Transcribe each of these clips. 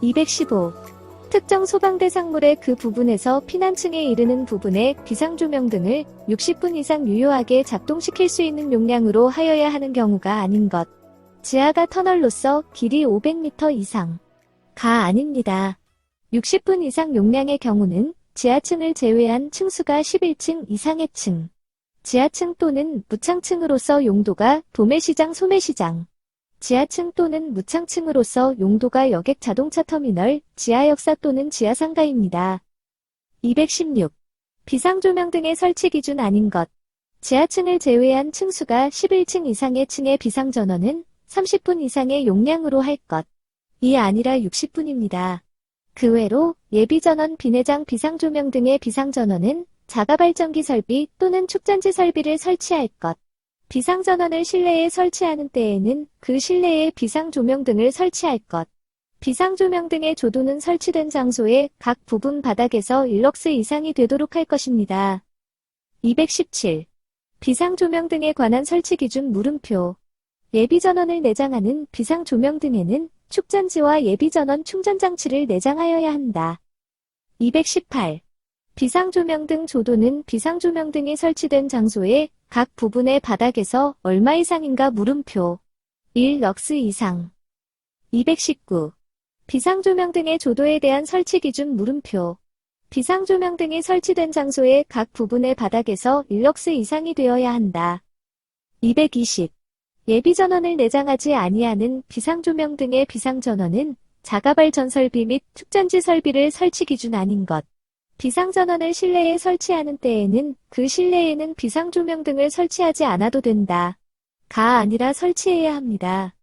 215. 특정 소방대상물의 그 부분에서 피난층에 이르는 부분에 비상조명 등을 60분 이상 유효하게 작동시킬 수 있는 용량으로 하여야 하는 경우가 아닌 것. 지하가 터널로서 길이 500m 이상. 가 아닙니다. 60분 이상 용량의 경우는 지하층을 제외한 층수가 11층 이상의 층. 지하층 또는 무창층으로서 용도가 도매시장 소매시장. 지하층 또는 무창층으로서 용도가 여객 자동차 터미널, 지하역사 또는 지하상가입니다. 216. 비상조명 등의 설치 기준 아닌 것. 지하층을 제외한 층수가 11층 이상의 층의 비상전원은 30분 이상의 용량으로 할 것. 이 아니라 60분입니다. 그 외로 예비전원, 비내장, 비상조명 등의 비상전원은 자가발전기 설비 또는 축전지 설비를 설치할 것. 비상전원을 실내에 설치하는 때에는 그 실내에 비상조명 등을 설치할 것. 비상조명 등의 조도는 설치된 장소의 각 부분 바닥에서 1럭스 이상이 되도록 할 것입니다. 217. 비상조명 등에 관한 설치 기준 물음표. 예비전원을 내장하는 비상조명 등에는 축전지와 예비전원 충전장치를 내장하여야 한다. 218. 비상조명 등 조도는 비상조명 등이 설치된 장소의 각 부분의 바닥에서 얼마 이상인가 물음표. 1럭스 이상. 219. 비상조명 등의 조도에 대한 설치 기준 물음표. 비상조명 등이 설치된 장소의 각 부분의 바닥에서 1럭스 이상이 되어야 한다. 220. 예비전원을 내장하지 아니하는 비상조명 등의 비상전원은 자가발전 설비 및 축전지 설비를 설치 기준 아닌 것. 비상전원을 실내에 설치하는 때에는 그 실내에는 비상조명 등을 설치하지 않아도 된다. 가 아니라 설치해야 합니다.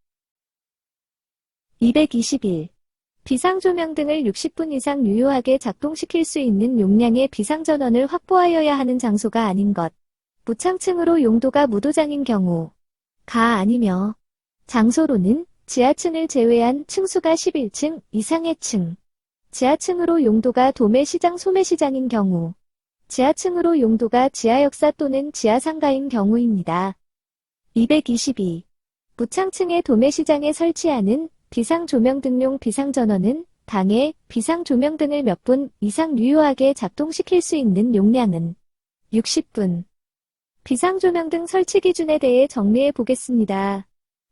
221. 비상조명 등을 60분 이상 유효하게 작동시킬 수 있는 용량의 비상전원을 확보하여야 하는 장소가 아닌 것. 무창층으로 용도가 무도장인 경우. 가 아니며. 장소로는 지하층을 제외한 층수가 11층 이상의 층. 지하층으로 용도가 도매시장 소매시장인 경우. 지하층으로 용도가 지하역사 또는 지하상가인 경우입니다. 222. 무창층의 도매시장에 설치하는 비상조명 등용 비상전원은 당해 비상조명 등을 몇 분 이상 유효하게 작동시킬 수 있는 용량은 60분. 비상조명 등 설치 기준에 대해 정리해 보겠습니다.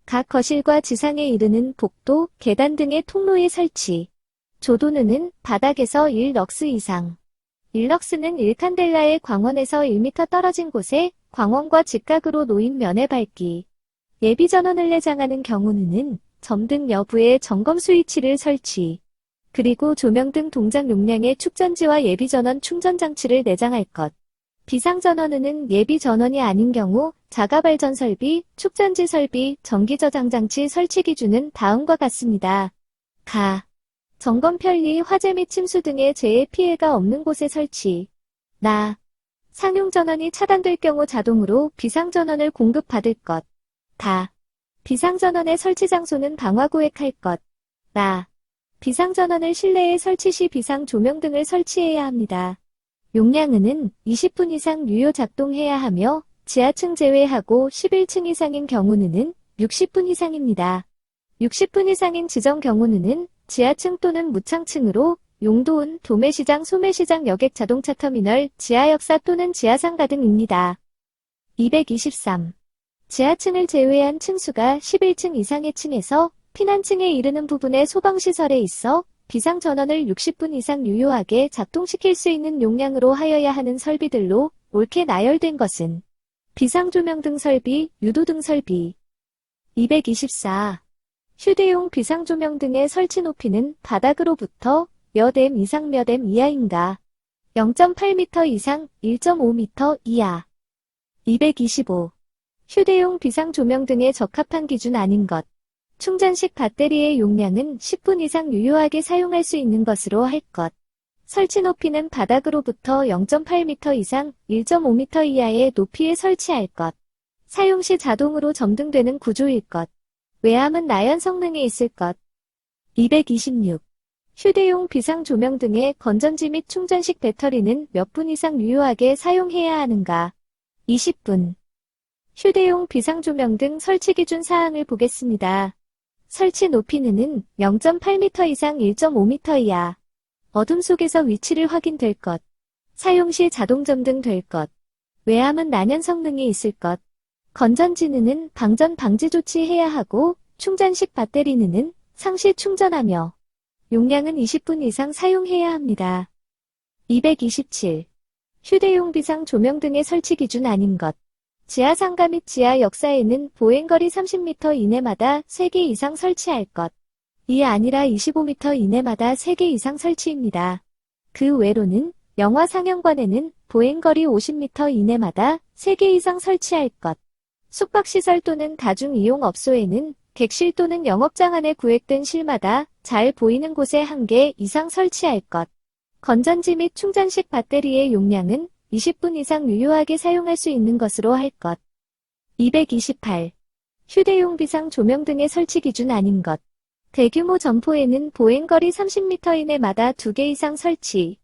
각 거실과 지상에 이르는 복도, 계단 등의 통로의 설치. 조도는 바닥에서 1럭스 이상. 1럭스는 1칸델라의 광원에서 1m 떨어진 곳에 광원과 직각으로 놓인 면에 밝기. 예비전원을 내장하는 경우는 점등 여부의 점검 스위치를 설치. 그리고 조명 등 동작 용량의 축전지와 예비전원 충전장치를 내장할 것. 비상전원은 예비전원이 아닌 경우 자가발전 설비, 축전지 설비, 전기저장장치 설치 기준은 다음과 같습니다. 가. 점검 편리, 화재 및 침수 등의 재해 피해가 없는 곳에 설치. 나. 상용전원이 차단될 경우 자동으로 비상전원을 공급받을 것. 다. 비상전원의 설치 장소는 방화구획할 것. 라. 비상전원을 실내에 설치 시 비상조명 등을 설치해야 합니다. 용량은 20분 이상 유효 작동해야 하며 지하층 제외하고 11층 이상인 경우는 60분 이상입니다. 60분 이상인 지정 경우는 지하층 또는 무창층으로 용도은 도매시장, 소매시장, 여객 자동차 터미널, 지하역사 또는 지하상가 등입니다. 223. 지하층을 제외한 층수가 11층 이상의 층에서 피난층에 이르는 부분의 소방시설에 있어 비상전원을 60분 이상 유효하게 작동시킬 수 있는 용량으로 하여야 하는 설비들로 옳게 나열된 것은 비상조명 등 설비, 유도등 설비. 224. 휴대용 비상조명 등의 설치 높이는 바닥으로부터 몇 m 이상 몇 m 이하인가. 0.8m 이상 1.5m 이하. 225. 휴대용 비상조명 등의 적합한 기준 아닌 것. 충전식 배터리의 용량은 10분 이상 유효하게 사용할 수 있는 것으로 할 것. 설치 높이는 바닥으로부터 0.8m 이상 1.5m 이하의 높이에 설치할 것. 사용 시 자동으로 점등되는 구조일 것. 외함은 나연 성능이 있을 것. 226. 휴대용 비상조명 등의 건전지 및 충전식 배터리는 몇 분 이상 유효하게 사용해야 하는가. 20분. 휴대용 비상조명 등 설치 기준 사항을 보겠습니다. 설치 높이는 0.8m 이상 1.5m 이하. 어둠 속에서 위치를 확인될 것. 사용 시 자동 점등 될 것. 외함은 난연 성능이 있을 것. 건전지는 방전 방지 조치해야 하고 충전식 배터리는 상시 충전하며 용량은 20분 이상 사용해야 합니다. 227. 휴대용 비상 조명 등의 설치 기준 아닌 것. 지하 상가 및 지하 역사에는 보행거리 30m 이내마다 3개 이상 설치할 것. 이 아니라 25m 이내마다 3개 이상 설치입니다. 그 외로는 영화 상영관에는 보행거리 50m 이내마다 3개 이상 설치할 것. 숙박시설 또는 다중이용업소에는 객실 또는 영업장 안에 구획된 실마다 잘 보이는 곳에 1개 이상 설치할 것. 건전지 및 충전식 배터리의 용량은 20분 이상 유효하게 사용할 수 있는 것으로 할 것. 228. 휴대용 비상 조명 등의 설치 기준 아닌 것. 대규모 점포에는 보행거리 30m 이내마다 2개 이상 설치.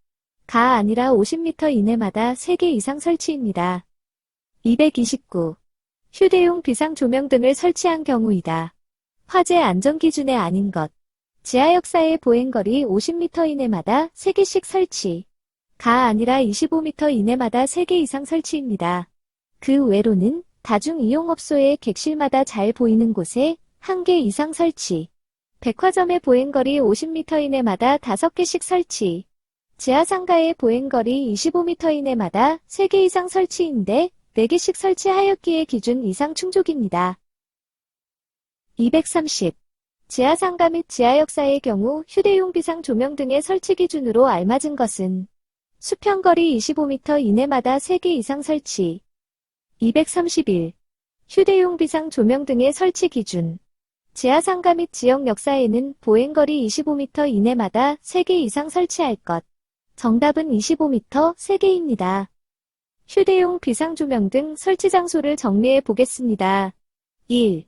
가 아니라 50m 이내마다 3개 이상 설치입니다. 229. 휴대용 비상 조명 등을 설치한 경우이다. 화재 안전 기준에 아닌 것. 지하 역사의 보행거리 50m 이내마다 3개씩 설치. 가 아니라 25m 이내마다 3개 이상 설치입니다. 그 외로는 다중이용업소의 객실마다 잘 보이는 곳에 1개 이상 설치. 백화점의 보행거리 50m 이내마다 5개씩 설치. 지하상가의 보행거리 25m 이내마다 3개 이상 설치인데 4개씩 설치하였기에 기준 이상 충족입니다. 230. 지하상가 및 지하역사의 경우 휴대용 비상 조명 등의 설치 기준으로 알맞은 것은 수평거리 25m 이내마다 3개 이상 설치. 231. 휴대용 비상 조명 등의 설치 기준. 지하상가 및 지역 역사에는 보행거리 25m 이내마다 3개 이상 설치할 것. 정답은 25m 3개입니다. 휴대용 비상조명 등 설치 장소를 정리해 보겠습니다. 1.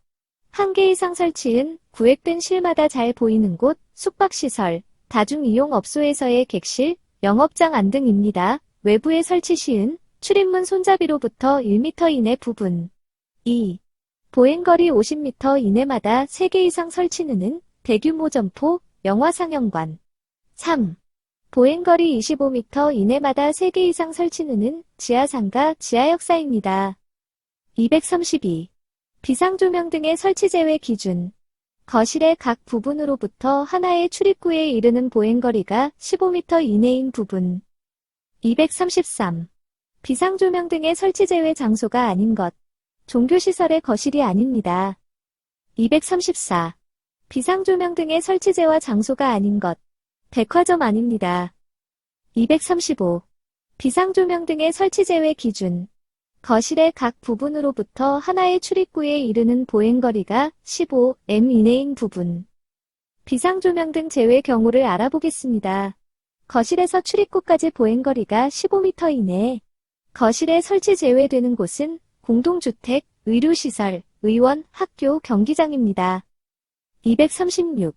1개 이상 설치은 구획된 실마다 잘 보이는 곳, 숙박시설, 다중이용업소에서의 객실, 영업장 안 등입니다. 외부에 설치 시은 출입문 손잡이로부터 1m 이내 부분. 2. 보행거리 50m 이내마다 3개 이상 설치는 대규모 점포, 영화 상영관. 3. 보행거리 25m 이내마다 3개 이상 설치는 지하상가, 지하역사입니다. 232. 비상조명 등의 설치 제외 기준. 거실의 각 부분으로부터 하나의 출입구에 이르는 보행거리가 15m 이내인 부분. 233. 비상조명 등의 설치 제외 장소가 아닌 것. 종교시설의 거실이 아닙니다. 234. 비상조명 등의 설치 제외 장소가 아닌 것. 백화점 아닙니다. 235. 비상조명 등의 설치 제외 기준. 거실의 각 부분으로부터 하나의 출입구에 이르는 보행거리가 15m 이내인 부분. 비상조명 등 제외 경우를 알아보겠습니다. 거실에서 출입구까지 보행거리가 15m 이내. 거실에 설치 제외되는 곳은 공동주택, 의료시설, 의원, 학교, 경기장입니다. 236.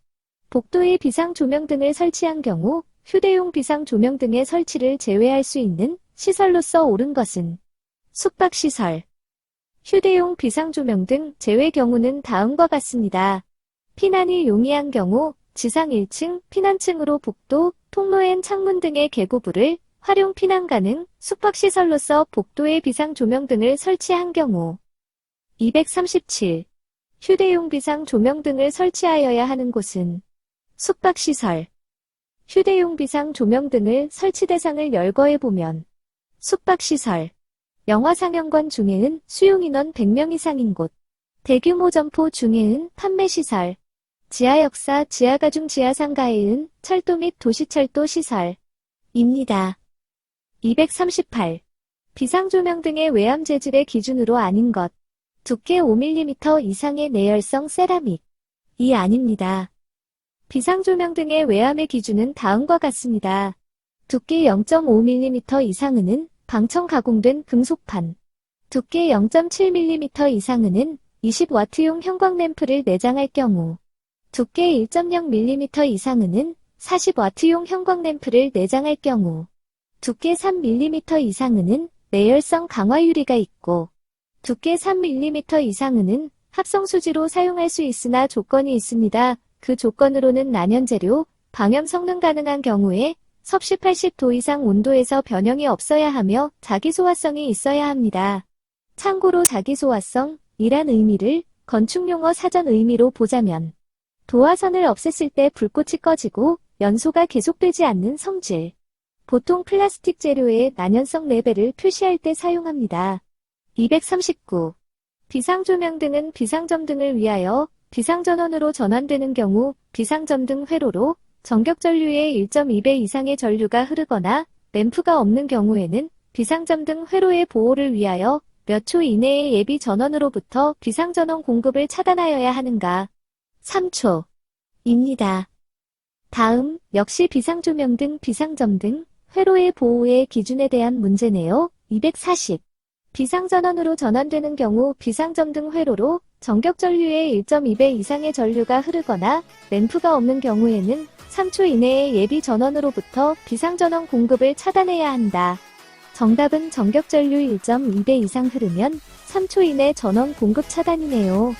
복도에 비상조명 등을 설치한 경우 휴대용 비상조명 등의 설치를 제외할 수 있는 시설로서 옳은 것은 숙박시설. 휴대용 비상조명 등 제외 경우는 다음과 같습니다. 피난이 용이한 경우 지상 1층 피난층으로 복도, 통로엔 창문 등의 계고부를 활용 피난 가능 숙박시설로서 복도에 비상조명 등을 설치한 경우. 237. 휴대용 비상조명 등을 설치하여야 하는 곳은 숙박시설. 휴대용 비상조명 등을 설치 대상을 열거해보면 숙박시설. 영화 상영관 중에는 수용인원 100명 이상인 곳. 대규모 점포 중에는 판매시설. 지하역사, 지하가중 지하상가에는 철도 및 도시철도 시설. 입니다. 238. 비상조명 등의 외암 재질의 기준으로 아닌 것. 두께 5mm 이상의 내열성 세라믹. 이 아닙니다. 비상조명 등의 외암의 기준은 다음과 같습니다. 두께 0.5mm 이상은 방청 가공된 금속판. 두께 0.7mm 이상은 20W용 형광램프를 내장할 경우. 두께 1.0mm 이상은 40W용 형광램프를 내장할 경우. 두께 3mm 이상은 내열성 강화 유리가 있고. 두께 3mm 이상은 합성수지로 사용할 수 있으나 조건이 있습니다. 그 조건으로는 난연재료, 방염 성능 가능한 경우에 섭씨 80도 이상 온도에서 변형이 없어야 하며 자기소화성이 있어야 합니다. 참고로 자기소화성, 이란 의미를 건축용어 사전 의미로 보자면 도화선을 없앴을 때 불꽃이 꺼지고 연소가 계속되지 않는 성질. 보통 플라스틱 재료의 난연성 레벨을 표시할 때 사용합니다. 239. 비상조명 등은 비상점 등을 위하여 비상전원으로 전환되는 경우 비상점 등 회로로 전격전류의 1.2배 이상의 전류가 흐르거나 램프가 없는 경우에는 비상점 등 회로의 보호를 위하여 몇 초 이내에 예비 전원으로부터 비상전원 공급을 차단하여야 하는가. 3초. 입니다. 다음, 역시 비상조명 등 비상점 등 회로의 보호의 기준에 대한 문제네요. 240. 비상전원으로 전환되는 경우 비상점 등 회로로 전격전류의 1.2배 이상의 전류가 흐르거나 램프가 없는 경우에는 3초 이내에 예비 전원으로부터 비상전원 공급을 차단해야 한다. 정답은 전격전류 1.2배 이상 흐르면 3초 이내 전원 공급 차단이네요.